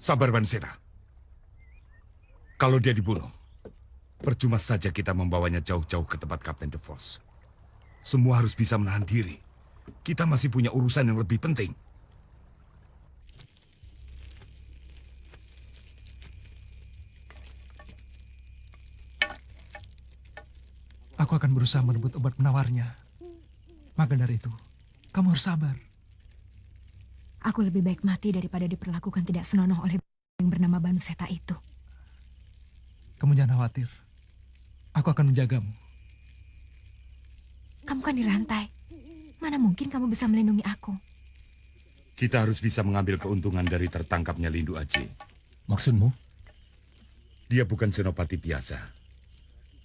Sabar, Banuseta. Kalau dia dibunuh, percuma saja kita membawanya jauh-jauh ke tempat Kapten DeVos. Semua harus bisa menahan diri. Kita masih punya urusan yang lebih penting. Aku akan berusaha merebut obat penawarnya. Maka dari itu, kamu harus sabar. Aku lebih baik mati daripada diperlakukan tidak senonoh oleh yang bernama Banuseta itu. Kamu jangan khawatir. Aku akan menjagamu. Kamu kan dirantai. Mana mungkin kamu bisa melindungi aku? Kita harus bisa mengambil keuntungan dari tertangkapnya Lindu Aji. Maksudmu? Dia bukan senopati biasa,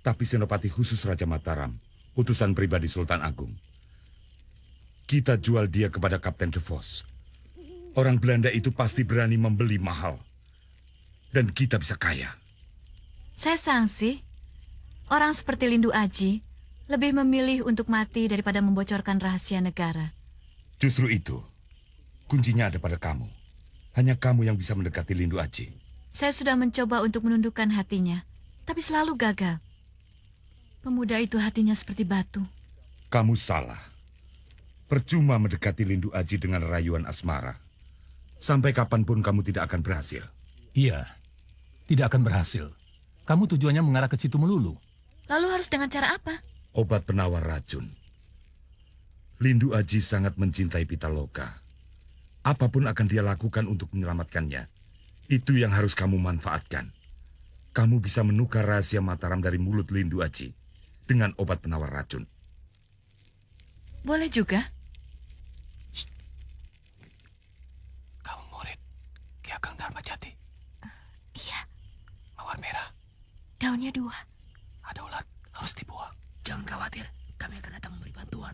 tapi senopati khusus Raja Mataram, utusan pribadi Sultan Agung. Kita jual dia kepada Kapten DeVos. Orang Belanda itu pasti berani membeli mahal. Dan kita bisa kaya. Saya sangsi. Orang seperti Lindu Aji lebih memilih untuk mati daripada membocorkan rahasia negara. Justru itu, kuncinya ada pada kamu. Hanya kamu yang bisa mendekati Lindu Aji. Saya sudah mencoba untuk menundukkan hatinya, tapi selalu gagal. Pemuda itu hatinya seperti batu. Kamu salah. Percuma mendekati Lindu Aji dengan rayuan asmara. Sampai kapanpun kamu tidak akan berhasil. Iya, tidak akan berhasil. Kamu tujuannya mengarah ke situ melulu. Lalu harus dengan cara apa? Obat penawar racun. Lindu Aji sangat mencintai Pitaloka. Apapun akan dia lakukan untuk menyelamatkannya. Itu yang harus kamu manfaatkan. Kamu bisa menukar rahasia Mataram dari mulut Lindu Aji dengan obat penawar racun. Boleh juga. Kamu murid Ki Ageng Dharmajati. Iya. Mawar merah. Daunnya 2. Ada ulat, harus dibuang. Jangan khawatir, kami akan datang memberi bantuan.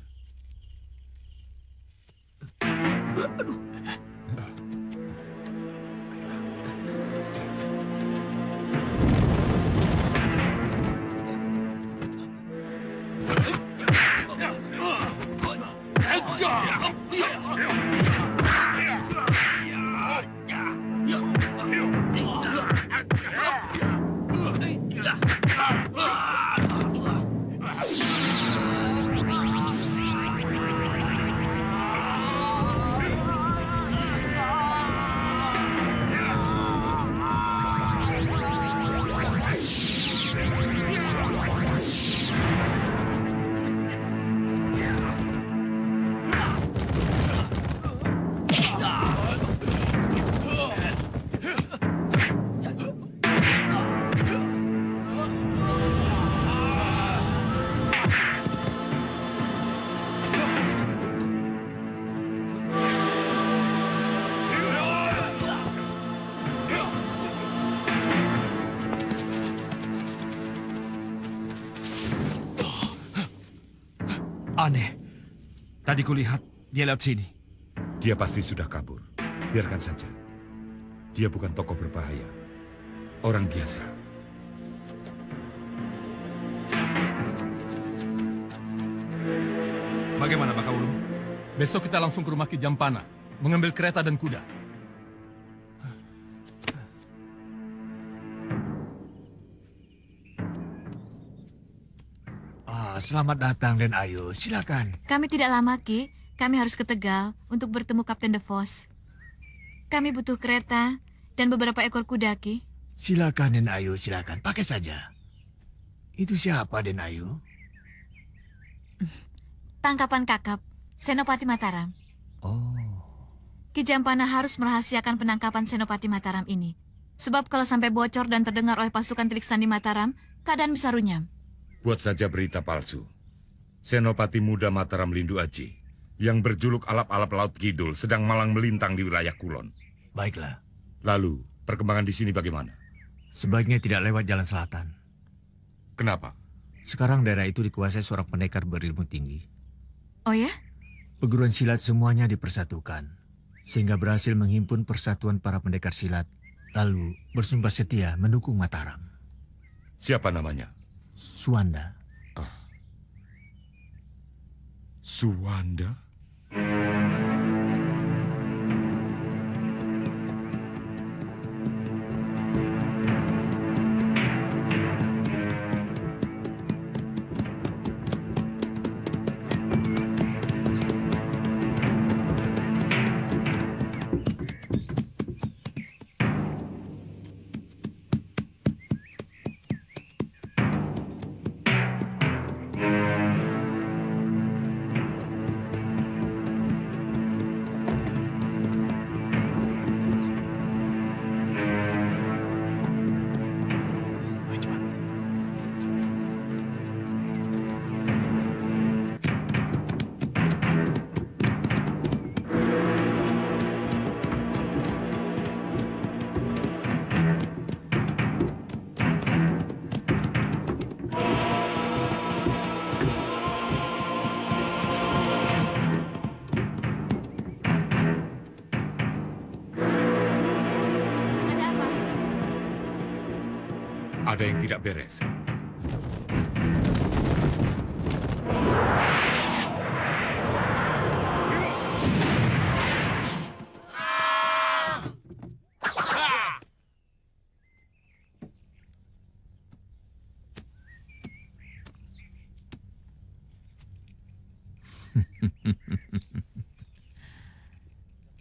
Aneh. Tadi kulihat dia lewat sini. Dia pasti sudah kabur. Biarkan saja. Dia bukan tokoh berbahaya. Orang biasa. Bagaimana, Baka Ulum? Besok kita langsung ke rumah Ki Jampana, mengambil kereta dan kuda. Selamat datang, Den Ayu. Silakan. Kami tidak lama, Ki. Kami harus ke Tegal untuk bertemu Kapten DeVos. Kami butuh kereta dan beberapa ekor kuda, Ki. Silakan, Den Ayu. Silakan. Pakai saja. Itu siapa, Den Ayu? Tangkapan Kakap, Senopati Mataram. Oh. Ki Jampana harus merahasiakan penangkapan Senopati Mataram ini. Sebab kalau sampai bocor dan terdengar oleh pasukan Telik Sandi Mataram, keadaan bisa runyam. Buat saja berita palsu. Senopati muda Mataram Lindu Aji yang berjuluk alap-alap Laut Kidul sedang malang melintang di wilayah Kulon. Baiklah. Lalu, perkembangan di sini bagaimana? Sebaiknya tidak lewat jalan selatan. Kenapa? Sekarang daerah itu dikuasai seorang pendekar berilmu tinggi. Oh ya? Perguruan silat semuanya dipersatukan. Sehingga berhasil menghimpun persatuan para pendekar silat. Lalu bersumpah setia mendukung Mataram. Siapa namanya? Suwanda. Suwanda? Ada yang tidak beres.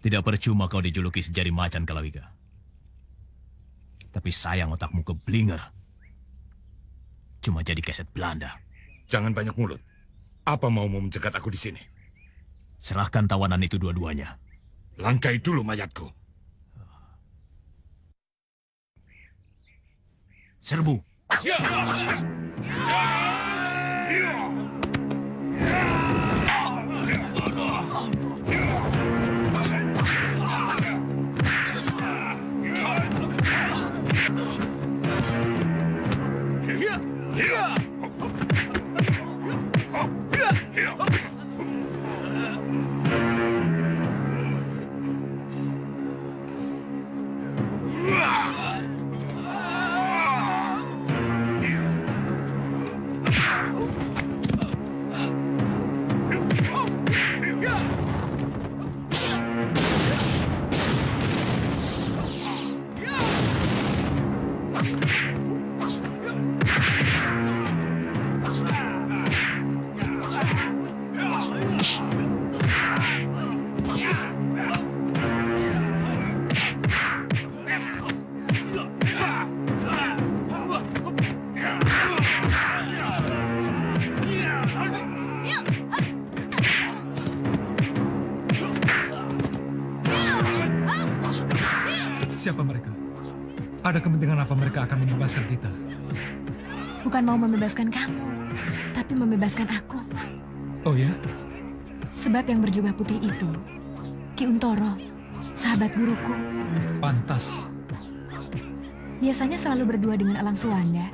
Tidak percuma kau dijuluki sejari macan, Kalawika. Tapi sayang otakmu keblinger. Cuma jadi keset Belanda. Jangan banyak mulut. Apa maumu mencegat aku di sini? Serahkan tawanan itu dua-duanya. Langkai dulu mayatku. Serbu. Siapa mereka? Ada kepentingan apa mereka akan membebaskan kita? Bukan mau membebaskan kamu, tapi membebaskan aku. Oh ya? Sebab yang berjubah putih itu, Ki Untoro, sahabat guruku. Pantas. Biasanya selalu berdua dengan Alang Suwanda,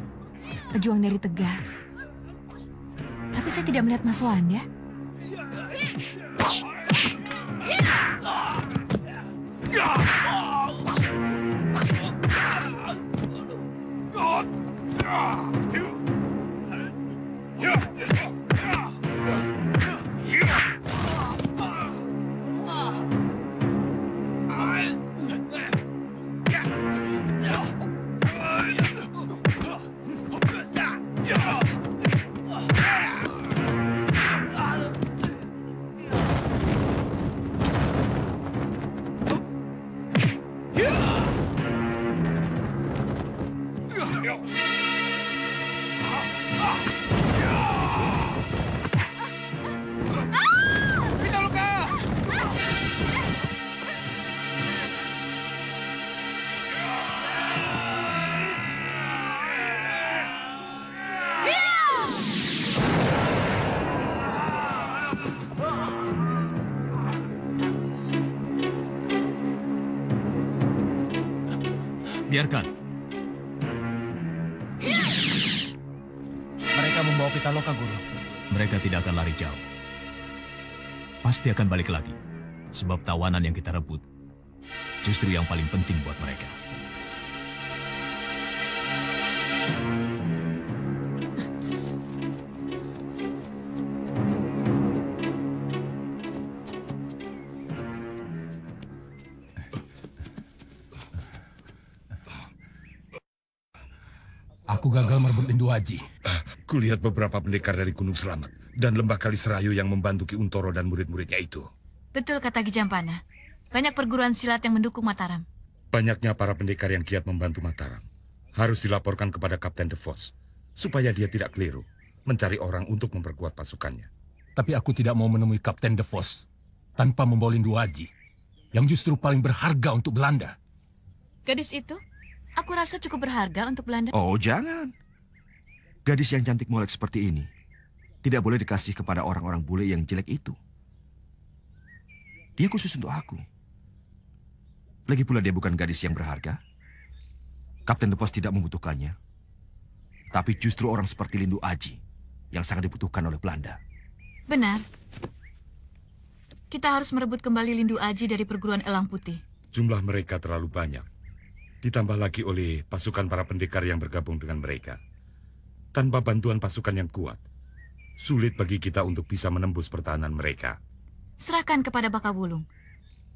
pejuang dari Tegal. Tapi saya tidak melihat Mas Suwanda. Biarkan. Mereka membawa Pitaloka, Guru. Mereka tidak akan lari jauh. Pasti akan balik lagi. Sebab tawanan yang kita rebut justru yang paling penting buat mereka. Aku gagal merebut Lindu Aji. Kulihat beberapa pendekar dari Gunung Selamat dan Lembah Kaliserayu yang membantu Ki Untoro dan murid-muridnya itu. Betul kata Ki Jampana. Banyak perguruan silat yang mendukung Mataram. Banyaknya para pendekar yang giat membantu Mataram harus dilaporkan kepada Kapten De Vos supaya dia tidak keliru mencari orang untuk memperkuat pasukannya. Tapi aku tidak mau menemui Kapten De Vos tanpa membawa Lindu Aji, yang justru paling berharga untuk Belanda. Gadis itu, aku rasa cukup berharga untuk Belanda. Oh, jangan. Gadis yang cantik molek seperti ini tidak boleh dikasih kepada orang-orang bule yang jelek itu. Dia khusus untuk aku. Lagi pula dia bukan gadis yang berharga. Kapten De Vos tidak membutuhkannya. Tapi justru orang seperti Lindu Aji yang sangat dibutuhkan oleh Belanda. Benar. Kita harus merebut kembali Lindu Aji dari perguruan Elang Putih. Jumlah mereka terlalu banyak. Ditambah lagi oleh pasukan para pendekar yang bergabung dengan mereka. Tanpa bantuan pasukan yang kuat, sulit bagi kita untuk bisa menembus pertahanan mereka. Serahkan kepada Bakawulung.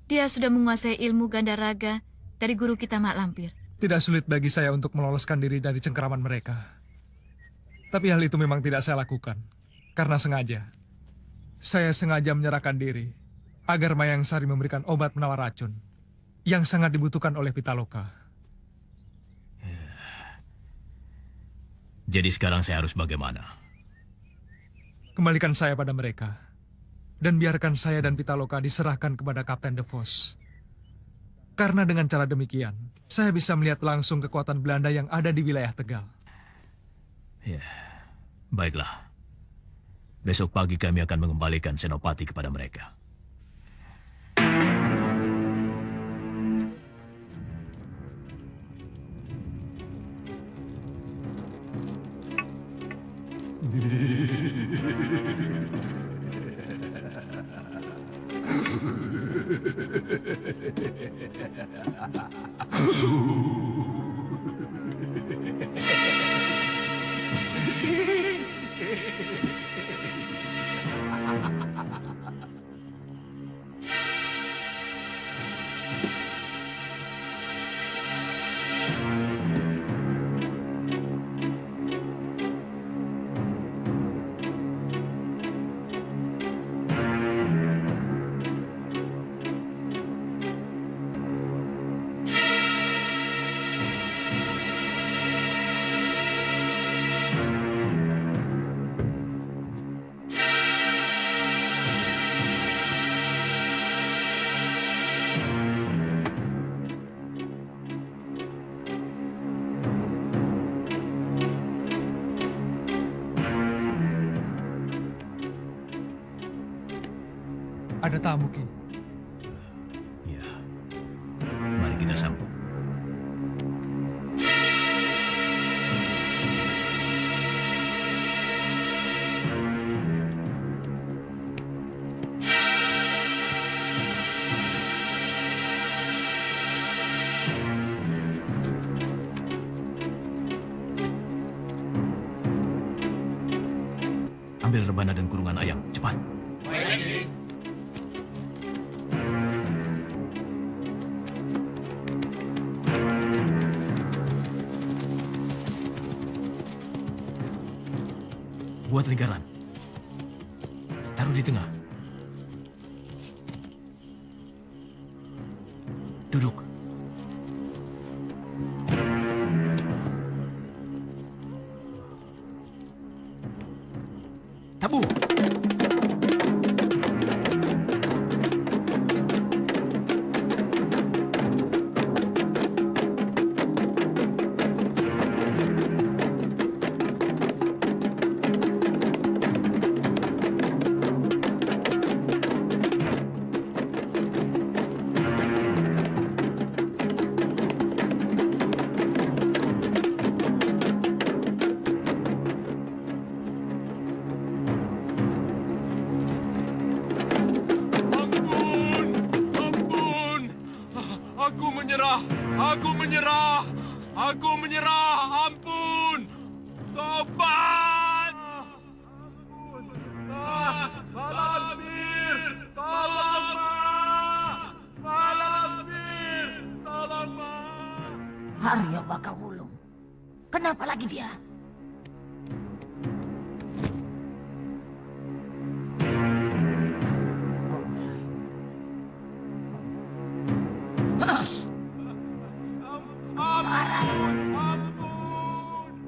Dia sudah menguasai ilmu Gandaraga dari guru kita Mak Lampir. Tidak sulit bagi saya untuk meloloskan diri dari cengkeraman mereka. Tapi hal itu memang tidak saya lakukan. Karena sengaja. Saya sengaja menyerahkan diri agar Mayang Sari memberikan obat penawar racun yang sangat dibutuhkan oleh Pitaloka. Jadi sekarang saya harus bagaimana? Kembalikan saya pada mereka. Dan biarkan saya dan Pitaloka diserahkan kepada Kapten DeVos. Karena dengan cara demikian, saya bisa melihat langsung kekuatan Belanda yang ada di wilayah Tegal. Ya, baiklah. Besok pagi kami akan mengembalikan Senopati kepada mereka. Ada tamu, Ki. Ya, mari kita sambut. Ambil rebana dan kurungan ayam, cepat. Buat lingkaran. Taruh di tengah. Duduk. Tabu. Aku menyerah, ampun! Tobat! Ampun! Mak Lampir! Tolong, Mak! Mak Lampir! Tolong, Mak! Arya Bakawulung. Kenapa lagi dia?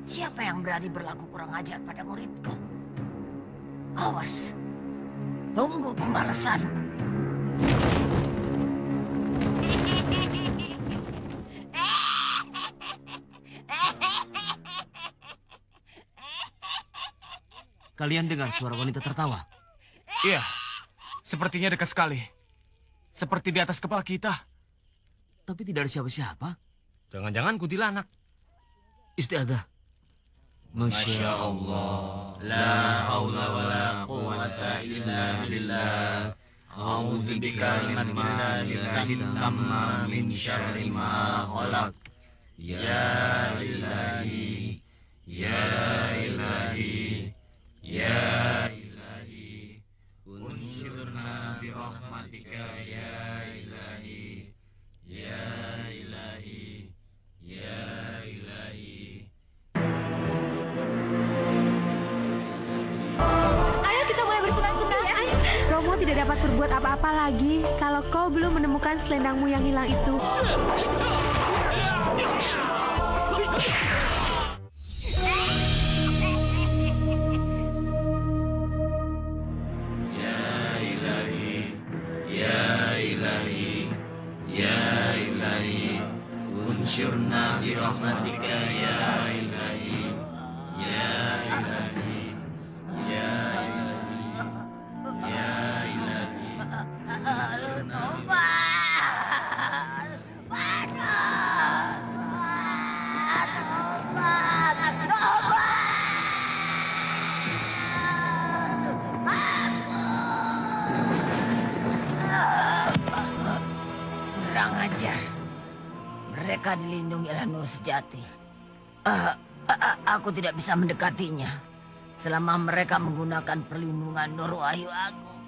Siapa yang berani berlaku kurang ajar pada muridku? Awas, tunggu pembalasanku. Kalian dengar suara wanita tertawa? Iya, sepertinya dekat sekali. Seperti di atas kepala kita. Tapi tidak ada siapa-siapa. Jangan-jangan kuntilanak. Istiadah. Masya Allah, la haula wa la quwata illa billah. A'udzu bikalimatillahi tamma min syarri ma khalaq. Ya ilahi, ya ilahi, ya ilahi, unsurna birahmatika ya ilahi, ya ilahi, ya ilahi. Ayo kita mulai bersenang-senang ya. Romo tidak dapat berbuat apa-apa lagi kalau kau belum menemukan selendangmu yang hilang itu. Ya ilahi, ya ilahi, ya ilahi, unsurna birahmatika ya ilahi, ya ilahi, ya ilahi, ya ilahi, unsurna Kurang ajar. Mereka dilindungi oleh Nur Sejati. Aku tidak bisa mendekatinya selama mereka menggunakan perlindungan Nur Wahyu Agung.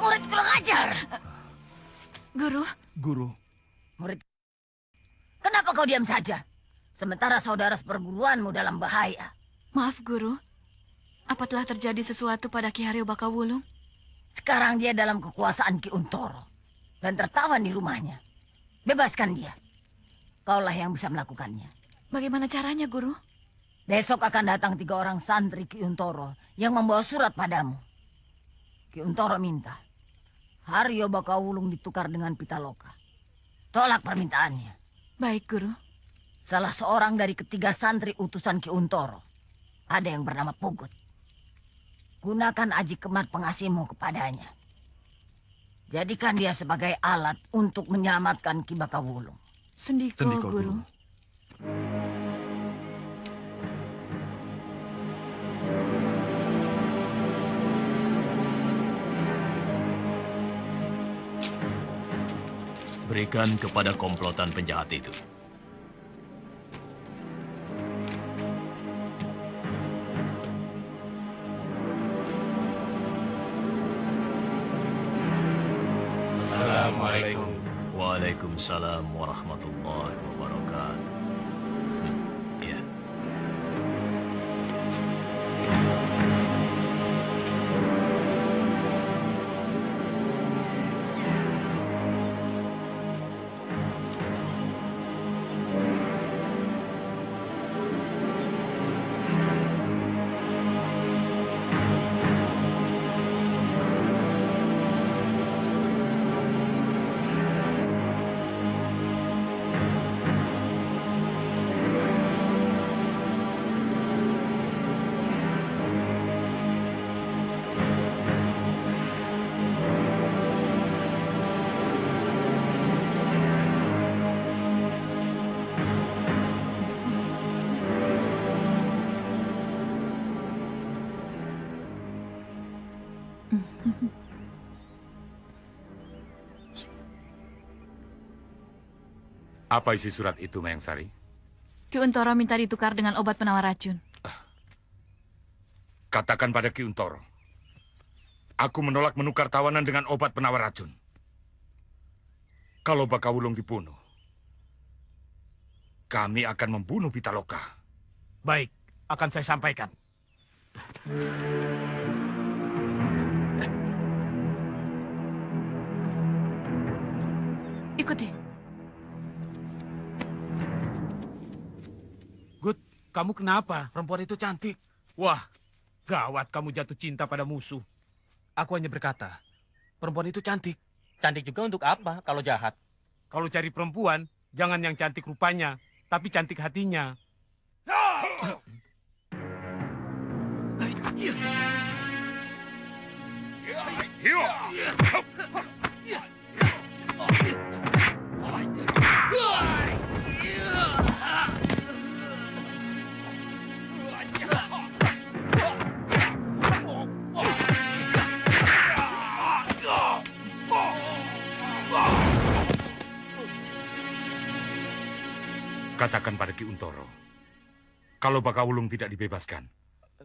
Murid kurang ajar. Guru. Guru. Murid, kenapa kau diam saja? Sementara saudara seperguruanmu dalam bahaya. Maaf, Guru. Apa telah terjadi sesuatu pada Ki Haryo Bakawulung? Sekarang dia dalam kekuasaan Ki Untoro dan tertawan di rumahnya. Bebaskan dia. Kaulah yang bisa melakukannya. Bagaimana caranya, Guru? Besok akan datang 3 orang santri Ki Untoro yang membawa surat padamu. Ki Untoro minta Haryo Bakawulung ditukar dengan Pitaloka. Tolak permintaannya. Baik, Guru. Salah seorang dari ketiga santri utusan Ki Untoro, ada yang bernama Pugut. Gunakan aji kemat pengasihmu kepadanya. Jadikan dia sebagai alat untuk menyelamatkan Ki Bakawulung. Sendiko, Guru. Berikan kepada komplotan penjahat itu. Assalamualaikum. Waalaikumsalam warahmatullahi wabarakatuh. Ya. Apa isi surat itu, Mayang Sari? Ki Untoro minta ditukar dengan obat penawar racun. Katakan pada Ki Untoro, aku menolak menukar tawanan dengan obat penawar racun. Kalau Bakawulung dibunuh, kami akan membunuh Pitaloka. Baik, akan saya sampaikan. Ikuti. Gut, kamu kenapa? Perempuan itu cantik. Wah, gawat kamu jatuh cinta pada musuh. Aku hanya berkata, perempuan itu cantik. Cantik juga untuk apa kalau jahat? Kalau cari perempuan, jangan yang cantik rupanya, tapi cantik hatinya. Katakan pada Ki Untoro, kalau Bakawulung tidak dibebaskan,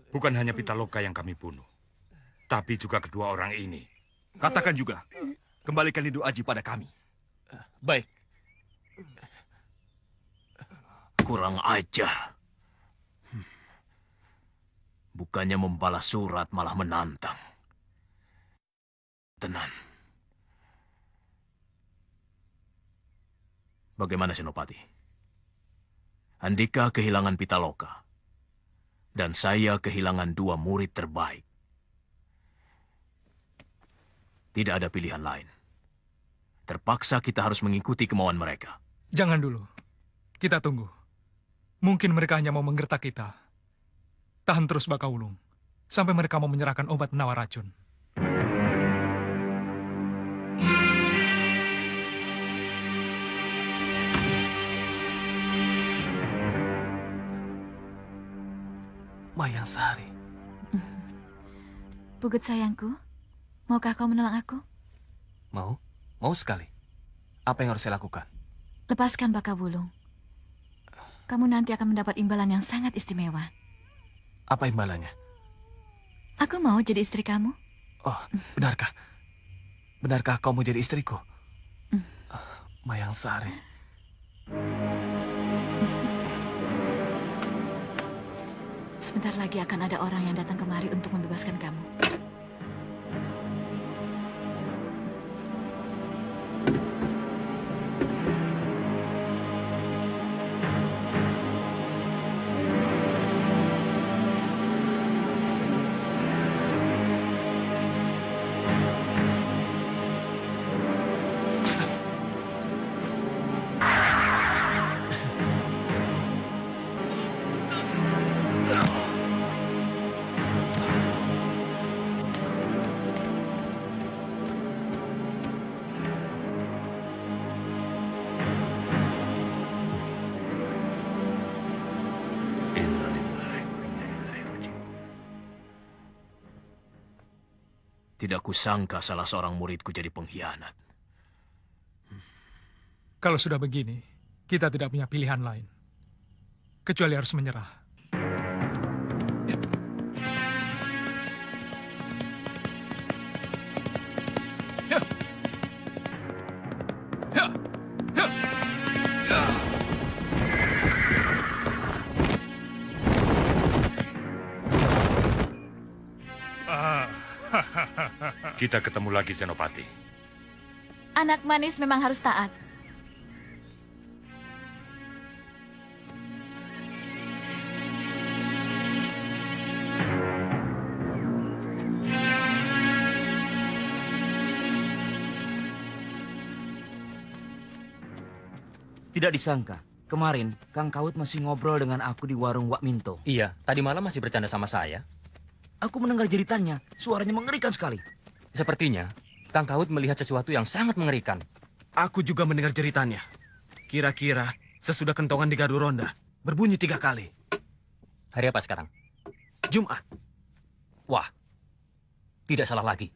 bukan hanya Pitaloka yang kami bunuh, tapi juga kedua orang ini. Katakan juga, kembalikan Lindu Aji pada kami. Baik. Kurang ajar. Bukannya membalas surat, malah menantang. Tenan. Bagaimana Senopati? Andika kehilangan Pitaloka, dan saya kehilangan dua murid terbaik. Tidak ada pilihan lain. Terpaksa kita harus mengikuti kemauan mereka. Jangan dulu. Kita tunggu. Mungkin mereka hanya mau menggertak kita. Tahan terus Bakawulung, sampai mereka mau menyerahkan obat penawar racun. Mayang Sari. Pugut sayangku, maukah kau menolong aku? Mau? Mau sekali. Apa yang harus saya lakukan? Lepaskan Bakawulung. Kamu nanti akan mendapat imbalan yang sangat istimewa. Apa imbalannya? Aku mau jadi istri kamu. Oh, benarkah? Benarkah kau mau jadi istriku? Mayang Sari. Sebentar lagi akan ada orang yang datang kemari untuk membebaskan kamu. Tidak kusangka salah seorang muridku jadi pengkhianat. Kalau sudah begini, kita tidak punya pilihan lain. Kecuali harus menyerah. Kita ketemu lagi, Senopati. Anak manis memang harus taat. Tidak disangka, kemarin Kang Kaut masih ngobrol dengan aku di warung Wak Minto. Iya, tadi malam masih bercanda sama saya. Aku mendengar jeritannya, suaranya mengerikan sekali. Sepertinya, Kang Kaut melihat sesuatu yang sangat mengerikan. Aku juga mendengar jeritannya. Kira-kira sesudah kentongan di Gaduh Ronda, berbunyi 3 kali. Hari apa sekarang? Jumat. Wah, tidak salah lagi.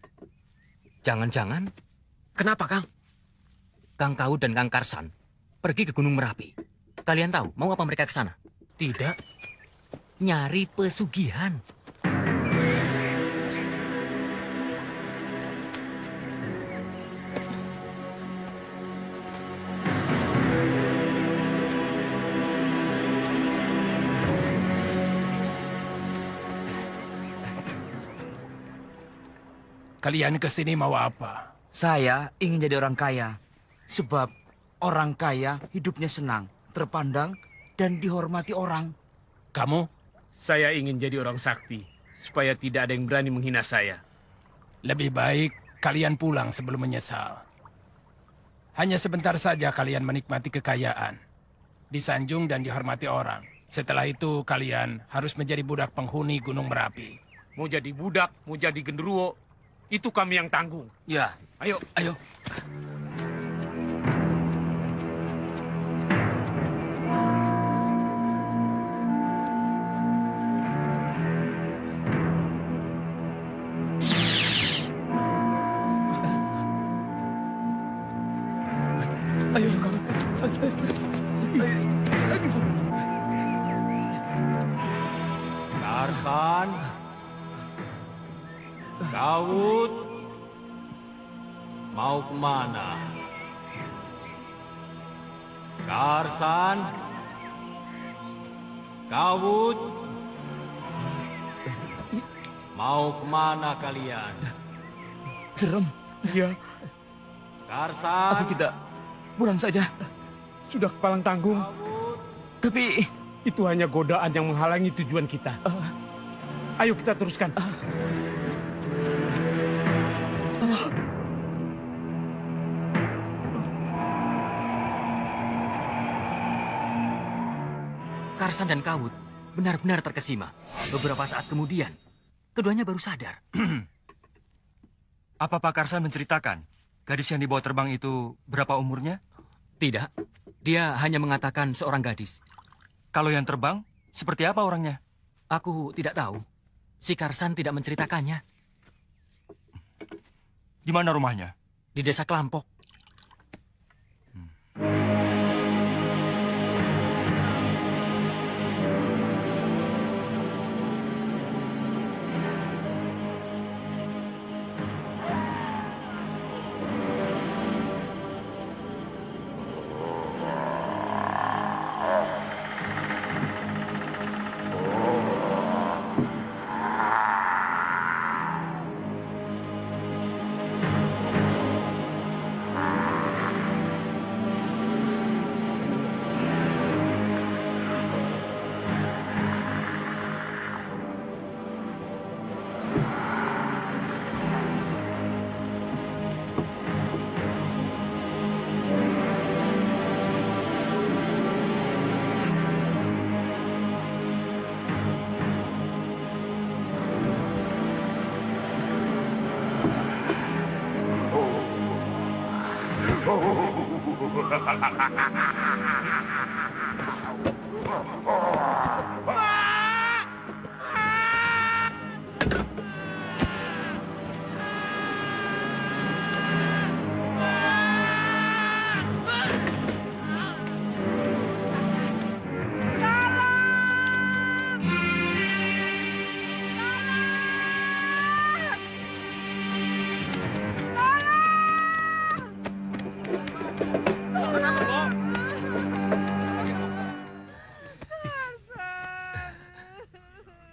Jangan-jangan... Kenapa, Kang? Kang Kaut dan Kang Karsan pergi ke Gunung Merapi. Kalian tahu mau apa mereka ke sana? Tidak. Nyari pesugihan. Kalian kesini mau apa? Saya ingin jadi orang kaya. Sebab orang kaya hidupnya senang, terpandang, dan dihormati orang. Kamu? Saya ingin jadi orang sakti, supaya tidak ada yang berani menghina saya. Lebih baik kalian pulang sebelum menyesal. Hanya sebentar saja kalian menikmati kekayaan, disanjung dan dihormati orang. Setelah itu kalian harus menjadi budak penghuni Gunung Merapi. Mau jadi budak, mau jadi genderuwo, itu kami yang tanggung. Ya, ayo, ayo. Ayo, kamu. Ayo. Karsan, Kawut, mau kemana? Karsan, Kawut, mau kemana kalian? Jerem. Iya. Karsan. Aku tidak. Pulang saja. Sudah kepalang tanggung. Tapi itu hanya godaan yang menghalangi tujuan kita. Ayo kita teruskan. Karsan dan Kawut benar-benar terkesima. Beberapa saat kemudian, keduanya baru sadar. Apa Pak Karsan menceritakan gadis yang dibawa terbang itu berapa umurnya? Tidak, dia hanya mengatakan seorang gadis. Kalau yang terbang, seperti apa orangnya? Aku tidak tahu. Si Karsan tidak menceritakannya. Di mana rumahnya? Di desa Kelampok.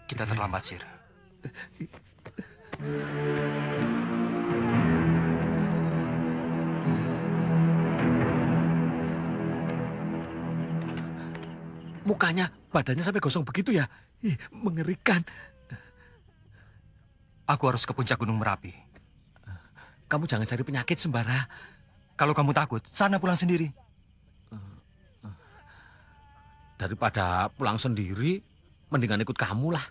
Kita terlambat, Sir. mukanya, badannya sampai gosong begitu ya. Ih, mengerikan. Aku harus ke puncak Gunung Merapi. Kamu jangan cari penyakit sembara. Kalau kamu takut, sana pulang sendiri. Daripada pulang sendiri, mendingan ikut kamu lah.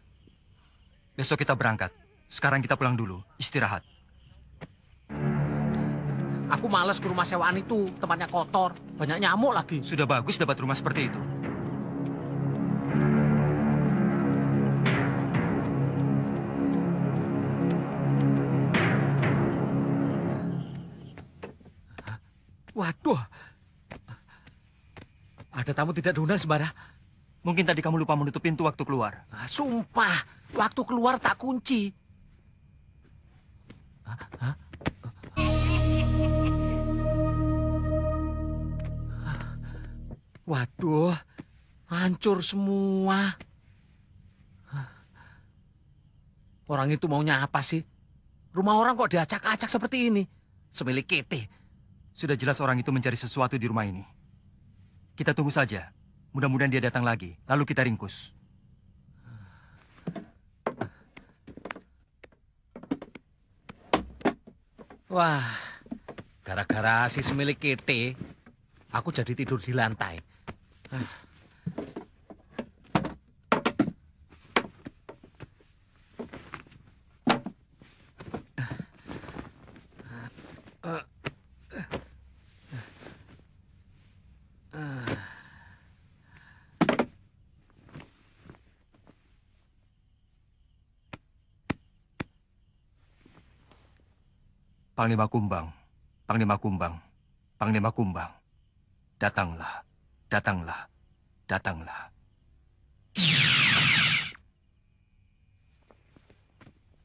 Besok kita berangkat. Sekarang kita pulang dulu, istirahat. Aku males ke rumah sewaan itu, tempatnya kotor, banyak nyamuk lagi. Sudah bagus dapat rumah seperti itu. Waduh, ada tamu tidak diundang sembara. Mungkin tadi kamu lupa menutup pintu waktu keluar. Sumpah, waktu keluar tak kunci. Waduh, hancur semua. Orang itu maunya apa sih? Rumah orang kok diacak-acak seperti ini? Semilik kete. Sudah jelas orang itu mencari sesuatu di rumah ini. Kita tunggu saja. Mudah-mudahan dia datang lagi, lalu kita ringkus. Wah, gara-gara si semilik kete, aku jadi tidur di lantai. Panglima Kumbang, Panglima Kumbang, Panglima Kumbang. Datanglah, datanglah, datanglah.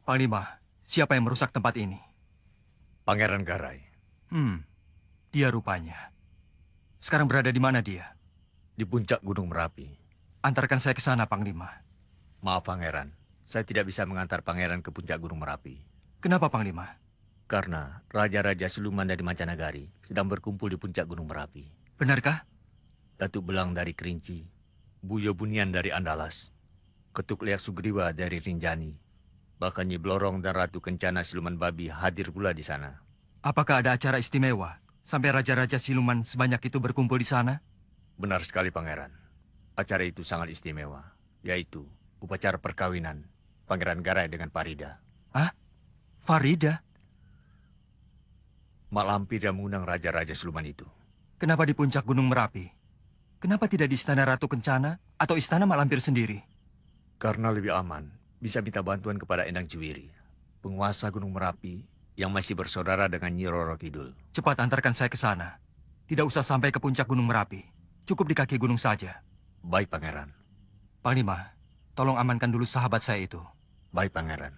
Panglima, siapa yang merusak tempat ini? Pangeran Garai. Dia rupanya. Sekarang berada di mana dia? Di puncak Gunung Merapi. Antarkan saya ke sana, Panglima. Maaf, Pangeran. Saya tidak bisa mengantar Pangeran ke puncak Gunung Merapi. Kenapa, Panglima? Karena raja-raja siluman dari Mancanagari sedang berkumpul di puncak Gunung Merapi. Benarkah? Datuk Belang dari Kerinci, Buyo Bunian dari Andalas, Ketuk Leak Sugriwa dari Rinjani, bahkan Nyi Blorong dan Ratu Kencana Siluman Babi hadir pula di sana. Apakah ada acara istimewa sampai raja-raja siluman sebanyak itu berkumpul di sana? Benar sekali, Pangeran. Acara itu sangat istimewa, yaitu upacara perkawinan Pangeran Garai dengan Farida. Hah? Farida? Mak Lampir yang mengundang raja-raja siluman itu. Kenapa di puncak Gunung Merapi? Kenapa tidak di Istana Ratu Kencana atau Istana Mak Lampir sendiri? Karena lebih aman, bisa minta bantuan kepada Endang Ciwiri, penguasa Gunung Merapi yang masih bersaudara dengan Nyi Roro Kidul. Cepat antarkan saya ke sana. Tidak usah sampai ke puncak Gunung Merapi. Cukup di kaki gunung saja. Baik, Pangeran. Panglima, tolong amankan dulu sahabat saya itu. Baik, Pangeran.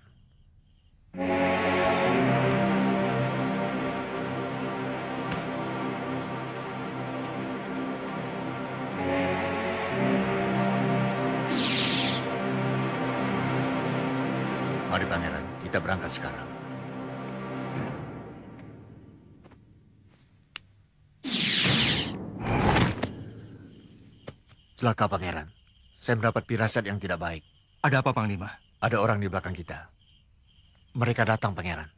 Mari, Pangeran. Kita berangkat sekarang. Celaka, Pangeran. Saya mendapat firasat yang tidak baik. Ada apa, Panglima? Ada orang di belakang kita. Mereka datang, Pangeran.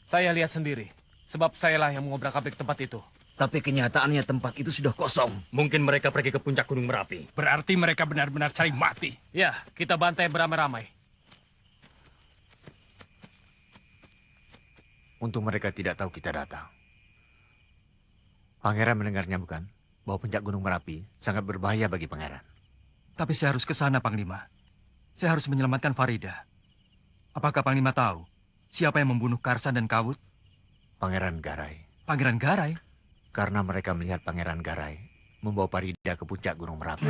Saya lihat sendiri, sebab sayalah yang mengobrak-abrik tempat itu. Tapi kenyataannya tempat itu sudah kosong. Mungkin mereka pergi ke puncak Gunung Merapi. Berarti mereka benar-benar cari mati. Ya, kita bantai beramai-ramai. Untung mereka tidak tahu kita datang. Pangeran mendengarnya bukan? Bahwa puncak Gunung Merapi sangat berbahaya bagi Pangeran. Tapi saya harus ke sana, Panglima. Saya harus menyelamatkan Farida. Apakah Panglima tahu siapa yang membunuh Karsan dan Kawut? Pangeran Garai. Pangeran Garai? Karena mereka melihat Pangeran Garai membawa Farida ke puncak Gunung Merapi.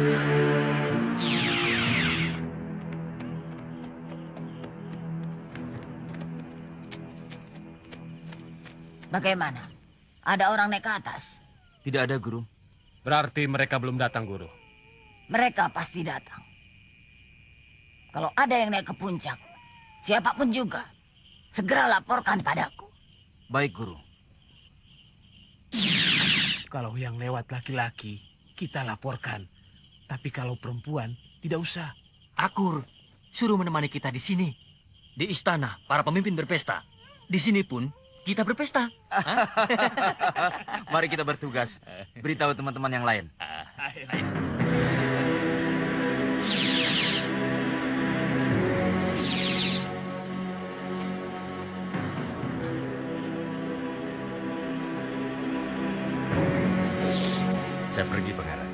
Bagaimana? Ada orang naik ke atas? Tidak ada, Guru. Berarti mereka belum datang, Guru. Mereka pasti datang. Kalau ada yang naik ke puncak, siapapun juga, segera laporkan padaku. Baik, Guru. Kalau yang lewat laki-laki, kita laporkan. Tapi kalau perempuan, tidak usah. Akur, suruh menemani kita di sini. Di istana, para pemimpin berpesta. Di sini pun, kita berpesta. Mari kita bertugas. Beritahu teman-teman yang lain. Saya pergi, Pangeran.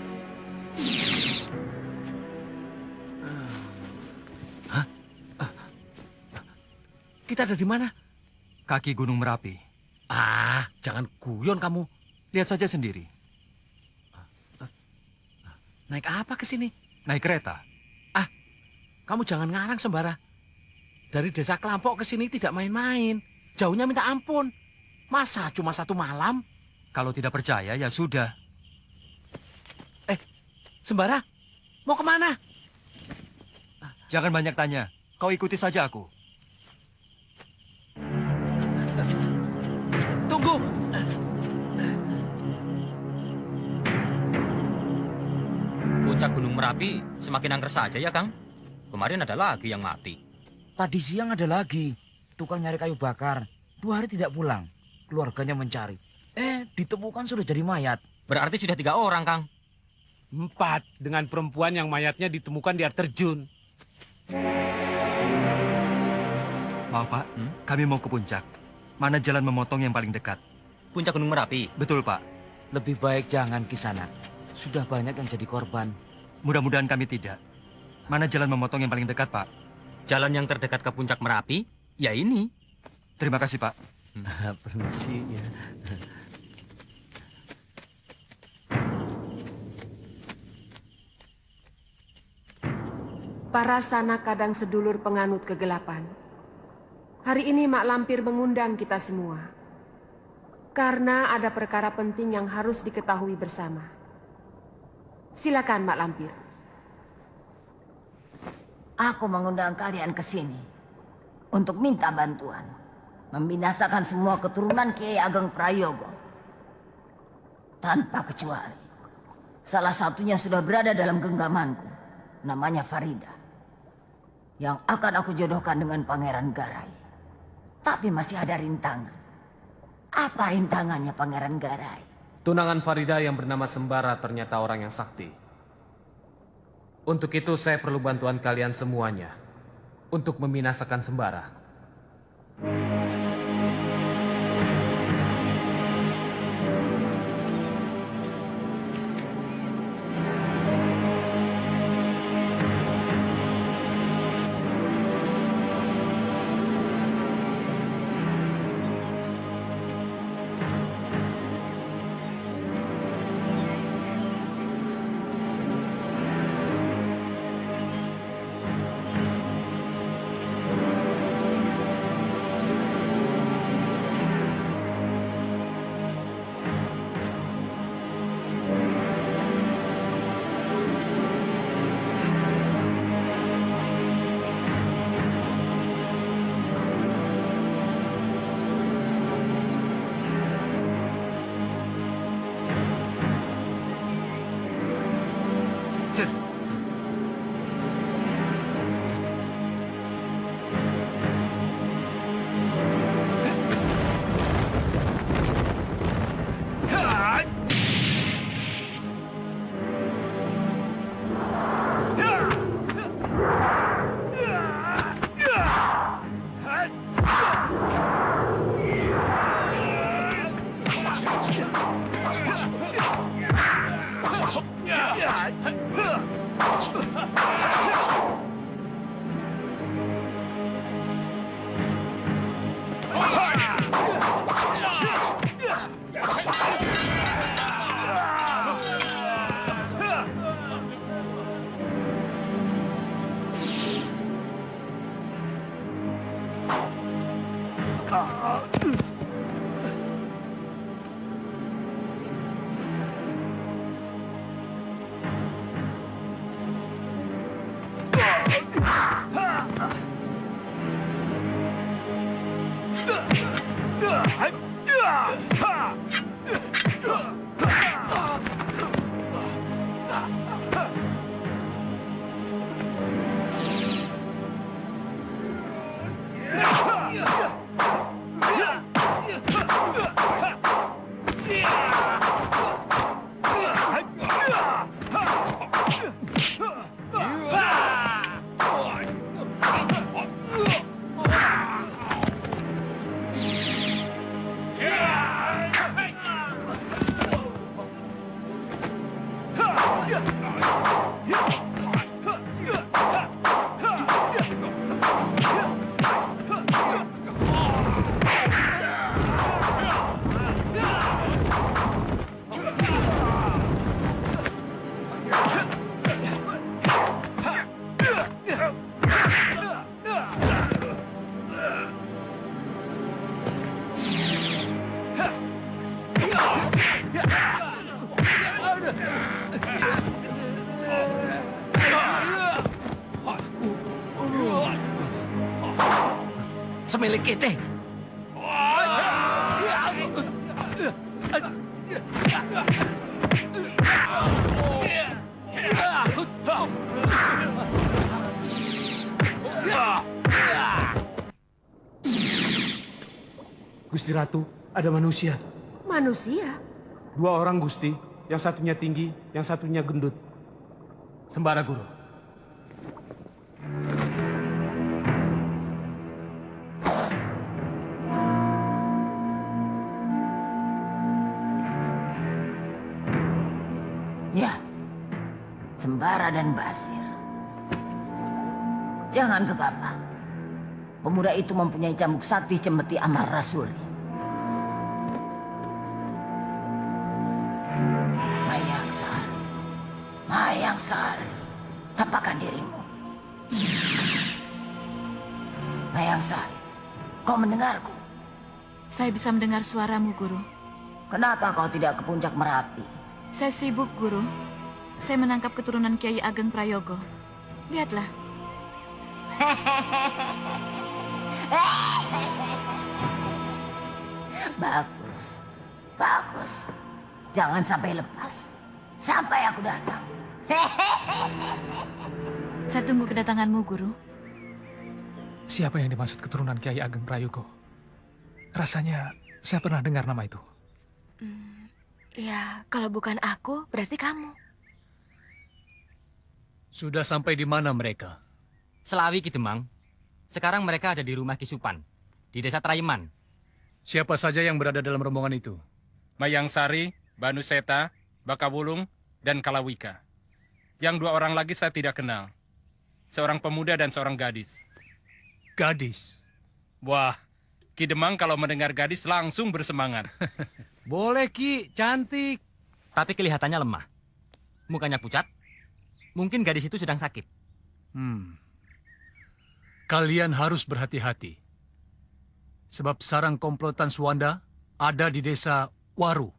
Kita ada di mana? Kaki Gunung Merapi. Ah, jangan guyon kamu. Lihat saja sendiri. Naik apa ke sini? Naik kereta. Ah, kamu jangan ngarang sembara. Dari desa Kelampok ke sini tidak main-main. Jauhnya minta ampun. Masa cuma 1 malam? Kalau tidak percaya, ya sudah. Sembara, mau kemana? Jangan banyak tanya. Kau ikuti saja aku. Tunggu. Puncak Gunung Merapi semakin angker saja ya, Kang. Kemarin ada lagi yang mati. Tadi siang ada lagi. Tukang nyari kayu bakar. 2 hari tidak pulang. Keluarganya mencari. Ditemukan sudah jadi mayat. Berarti sudah 3 orang, Kang. 4 dengan perempuan yang mayatnya ditemukan di air terjun. Maaf, Pak. Kami mau ke puncak. Mana jalan memotong yang paling dekat? Puncak Gunung Merapi? Betul, Pak. Lebih baik jangan Kisanak. Sudah banyak yang jadi korban. Mudah-mudahan kami tidak. Mana jalan memotong yang paling dekat, Pak? Jalan yang terdekat ke puncak Merapi? Ya ini. Terima kasih, Pak. Permisi ya. Para sanak kadang sedulur penganut kegelapan, Hari ini Mak Lampir mengundang kita semua. Karena ada perkara penting yang harus diketahui bersama. Silakan Mak Lampir. Aku mengundang kalian ke sini untuk minta bantuan. Membinasakan semua keturunan Kiai Ageng Prayogo. Tanpa kecuali. Salah satunya sudah berada dalam genggamanku. Namanya Farida. Yang akan aku jodohkan dengan Pangeran Garai. Tapi masih ada rintangan. Apa rintangannya Pangeran Garai? Tunangan Farida yang bernama Sembara ternyata orang yang sakti. Untuk itu saya perlu bantuan kalian semuanya. Untuk membinasakan Sembara. Semilik kita. Gusti Ratu, ada manusia. Manusia? 2 orang Gusti, yang satunya tinggi, yang satunya gendut. Sembara Guru. Ya, Sembara dan Basir. Jangan gegabah. Pemuda itu mempunyai cambuk sakti cembeti amal rasuli. Mayang Sari, Mayang Sari, tampakkan dirimu. Mayang Sari, Kau mendengarku? Saya bisa mendengar suaramu, Guru. Kenapa kau tidak ke puncak Merapi? Saya sibuk, Guru. Saya menangkap keturunan Kiai Ageng Prayogo. Lihatlah. Bagus, bagus. Jangan sampai lepas. Sampai aku datang. Saya tunggu kedatanganmu, Guru. Siapa yang dimaksud keturunan Kiai Ageng Prayogo? Rasanya saya pernah dengar nama itu. Ya, kalau bukan aku, berarti kamu. Sudah sampai di mana mereka? Selawi Ki Demang. Sekarang mereka ada di rumah Ki Supan, di desa Trayeman. Siapa saja yang berada dalam rombongan itu? Mayang Sari, Banu Seta, Bakawulung, dan Kalawika. Yang 2 orang lagi saya tidak kenal. Seorang pemuda dan seorang gadis. Gadis? Wah, Ki Demang kalau mendengar gadis langsung bersemangat. Boleh Ki, cantik. Tapi kelihatannya lemah. Mukanya pucat. Mungkin gadis itu sedang sakit. Kalian harus berhati-hati. Sebab sarang komplotan Suwanda ada di desa Waru.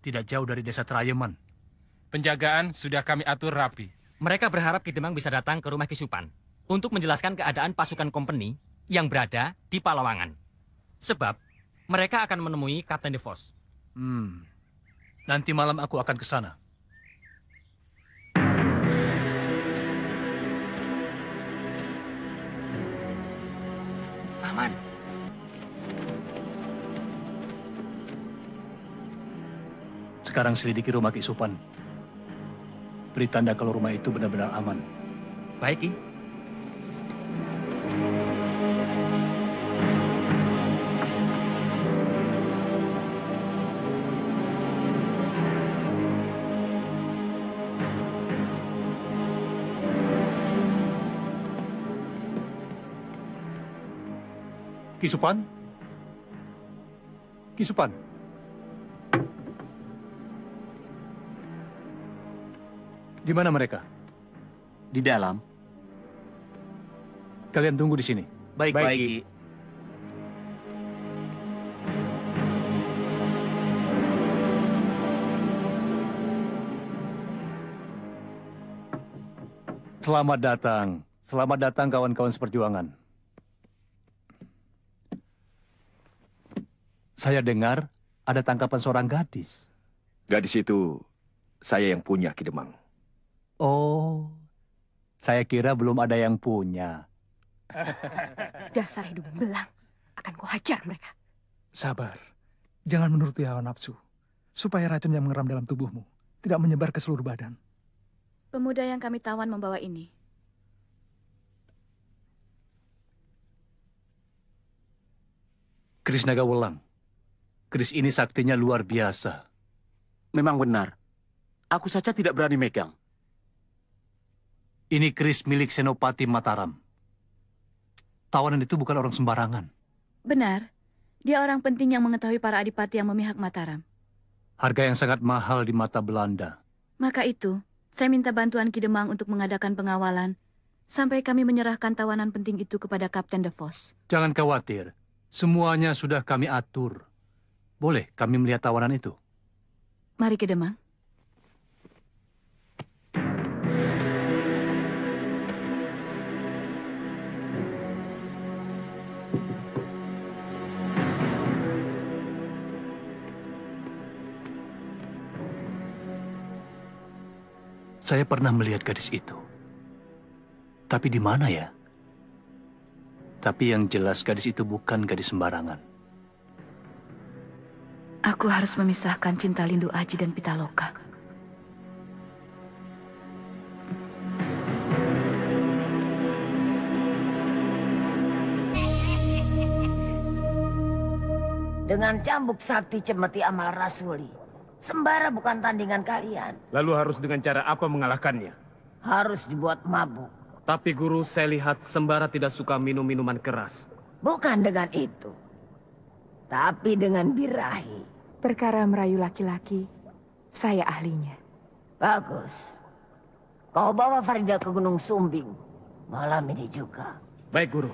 Tidak jauh dari desa Trayeman. Penjagaan sudah kami atur rapi. Mereka berharap Ki Demang bisa datang ke rumah Ki Supan untuk menjelaskan keadaan pasukan kompeni yang berada di Palawangan. Sebab mereka akan menemui Kapten De Vos. Nanti malam aku akan ke sana. Aman. Sekarang selidiki rumah Ki Supan. Beri tanda kalau rumah itu benar-benar aman. Baik, Ki. Ki Supan? Ki Supan? Di mana mereka? Di dalam. Kalian tunggu di sini. Baik, Ki. Selamat datang. Selamat datang kawan-kawan seperjuangan. Saya dengar ada tangkapan seorang gadis. Gadis itu saya yang punya, Ki Demang. Oh, saya kira belum ada yang punya. Dasar hidup belang. Akan ku hajar mereka. Sabar. Jangan menuruti hawa nafsu. Supaya racun yang mengeram dalam tubuhmu tidak menyebar ke seluruh badan. Pemuda yang kami tawan membawa ini. Keris Naga Welang. Keris ini saktinya luar biasa. Memang benar. Aku saja tidak berani megang. Ini keris milik Senopati Mataram. Tawanan itu bukan orang sembarangan. Benar. Dia orang penting yang mengetahui para adipati yang memihak Mataram. Harga yang sangat mahal di mata Belanda. Maka itu, saya minta bantuan Ki Demang untuk mengadakan pengawalan sampai kami menyerahkan tawanan penting itu kepada Kapten De Vos. Jangan khawatir. Semuanya sudah kami atur. Boleh kami melihat tawanan itu? Mari Ki Demang. Saya pernah melihat gadis itu. Tapi di mana ya? Tapi yang jelas gadis itu bukan gadis sembarangan. Aku harus memisahkan cinta Lindu Aji dan Pitaloka. Dengan cambuk sakti cemeti amal rasuli, sembara bukan tandingan kalian. Lalu harus dengan cara apa mengalahkannya? Harus dibuat mabuk. Tapi Guru, saya lihat sembara tidak suka minum minuman keras. Bukan dengan itu. Tapi dengan birahi. Perkara merayu laki-laki, saya ahlinya. Bagus. Kau bawa Farida ke Gunung Sumbing. Malam ini juga. Baik, Guru.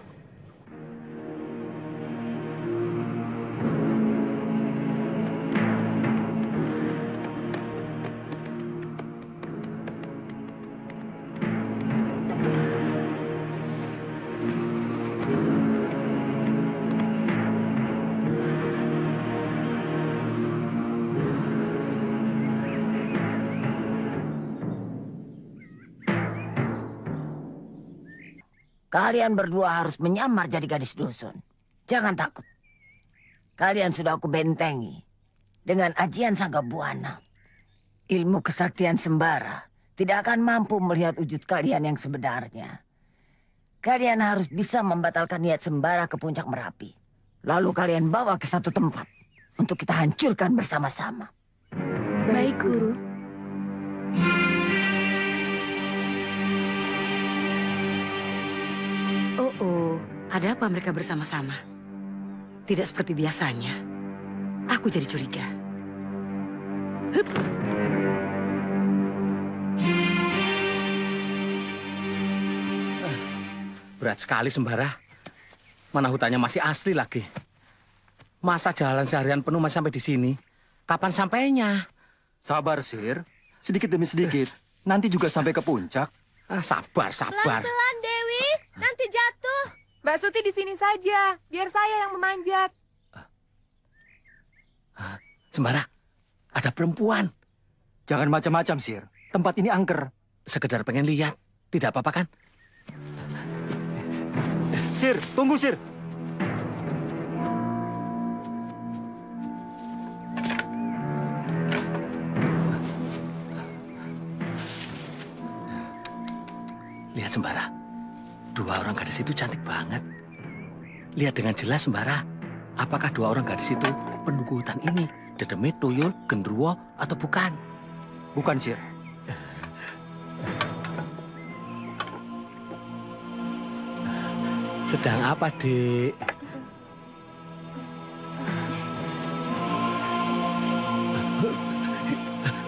Kalian berdua harus menyamar jadi gadis dusun. Jangan takut. Kalian sudah aku bentengi dengan ajian Sangga Buana. Ilmu kesaktian sembara tidak akan mampu melihat wujud kalian yang sebenarnya. Kalian harus bisa membatalkan niat sembara ke puncak Merapi. Lalu kalian bawa ke satu tempat untuk kita hancurkan bersama-sama. Baik, Guru. Oh, ada apa mereka bersama-sama? Tidak seperti biasanya. Aku jadi curiga. Hup. Berat sekali sembara. Mana hutannya masih asli lagi. Masa jalan seharian penuh masih sampai di sini? Kapan sampainya? Sabar, Sir. Sedikit demi sedikit. Nanti juga sampai ke puncak. Sabar. Pelan-pelan, Dewi. Nanti jatuh. Mbak Suti di sini saja. Biar saya yang memanjat. Sembara, ada perempuan. Jangan macam-macam, Sir. Tempat ini angker. Sekedar pengen lihat. Tidak apa-apa kan? Sir, tunggu, Sir. Lihat Sembara, dua orang gadis itu cantik banget. Lihat dengan jelas Sembara, apakah dua orang gadis itu penduduk hutan ini? Dedemit, Tuyul, Gendruwo, atau bukan? Bukan, Sir. Sedang apa, Dek?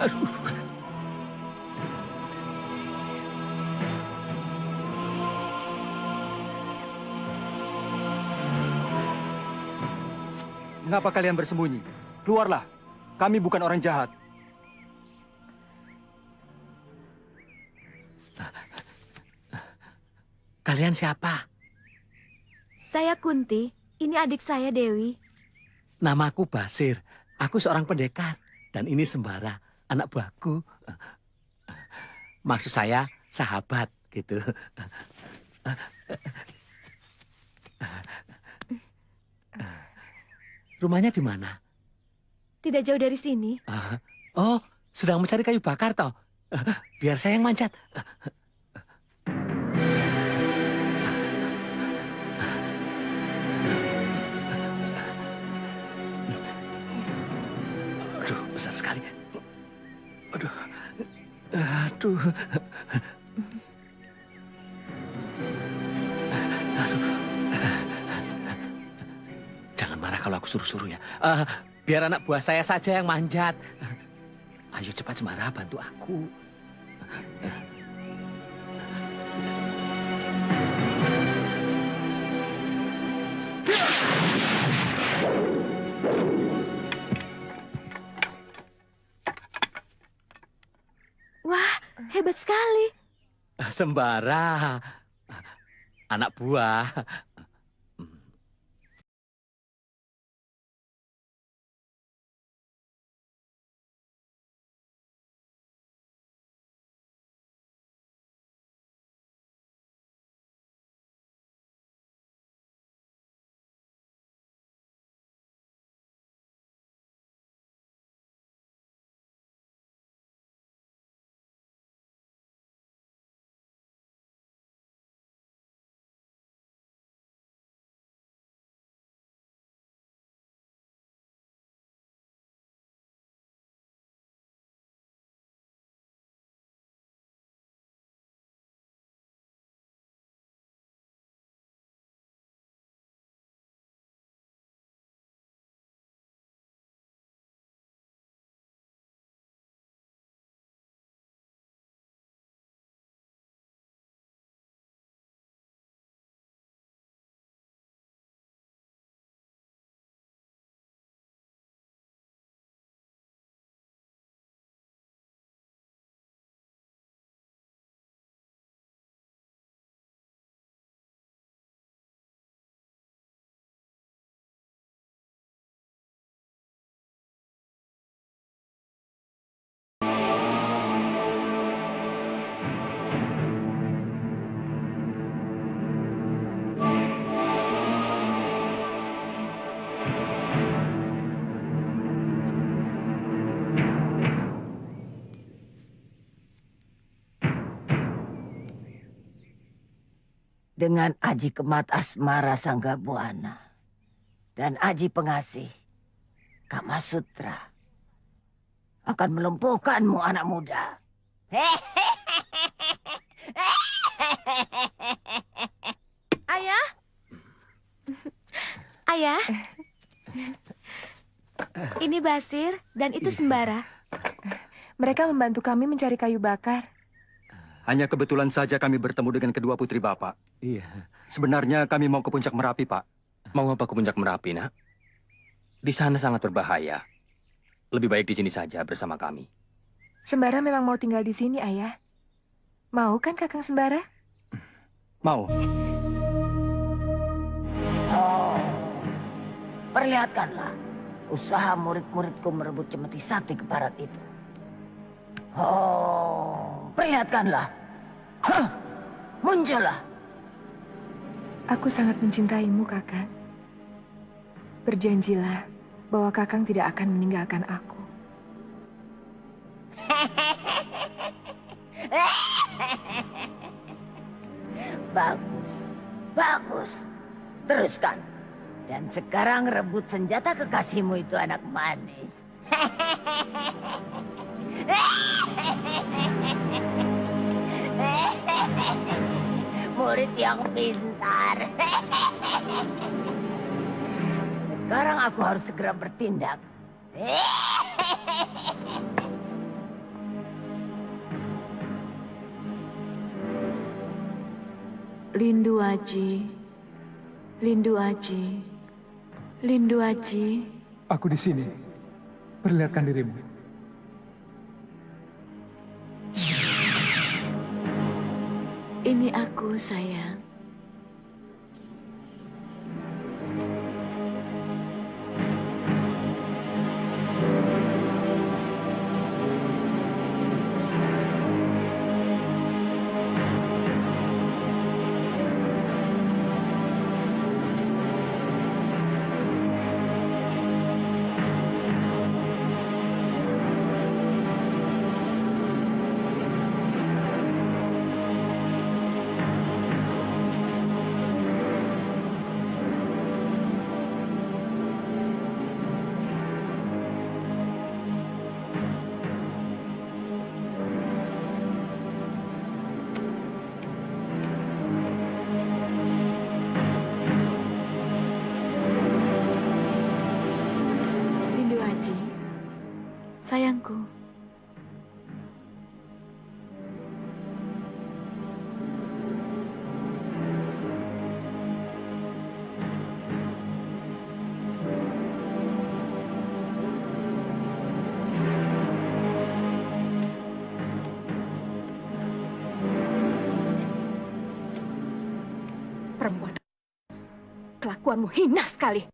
Aduh. Mengapa kalian bersembunyi? Keluarlah. Kami bukan orang jahat. Kalian siapa? Saya Kunti. Ini adik saya Dewi. Namaku Basir. Aku seorang pendekar. Dan ini Sembara, anak buahku. Maksud saya sahabat gitu. Rumahnya di mana? Tidak jauh dari sini. Oh, sedang mencari kayu bakar toh. Biar saya yang manjat. Aduh, besar sekali. Aduh. Aduh. Aduh. Jangan marah kalau aku suruh-suruh ya. Biar anak buah saya saja yang manjat. Ayo cepat Sembara, bantu aku. Wah, hebat sekali. Sembara, anak buah. dengan Aji Kemat Asmara Sanggabuana dan Aji Pengasih Kamasutra akan melumpuhkanmu, anak muda. Ayah? Ayah? Ini Basir dan itu Sembara. Mereka membantu kami mencari kayu bakar. Hanya kebetulan saja kami bertemu dengan kedua putri Bapak. Iya. Sebenarnya kami mau ke Puncak Merapi, Pak. Mau apa ke Puncak Merapi, Nak? Di sana sangat berbahaya. Lebih baik di sini saja bersama kami. Sembara memang mau tinggal di sini, Ayah. Mau kan Kakang Sembara? Mau. Oh, perlihatkanlah usaha murid-muridku merebut Cemeti Sakti ke barat itu. Oh, perlihatkanlah. Huh, muncullah. Aku sangat mencintaimu, Kakang. Berjanjilah bahwa Kakang tidak akan meninggalkan aku. Bagus, bagus. Teruskan. Dan sekarang rebut senjata kekasihmu itu, anak manis. Murid yang pintar. Sekarang aku harus segera bertindak. Lindu Aji, Lindu Aji, Lindu Aji. Aku di sini. Perlihatkan dirimu. Ini aku, sayang. Sayangku. Perempuan, kelakuanmu hina sekali.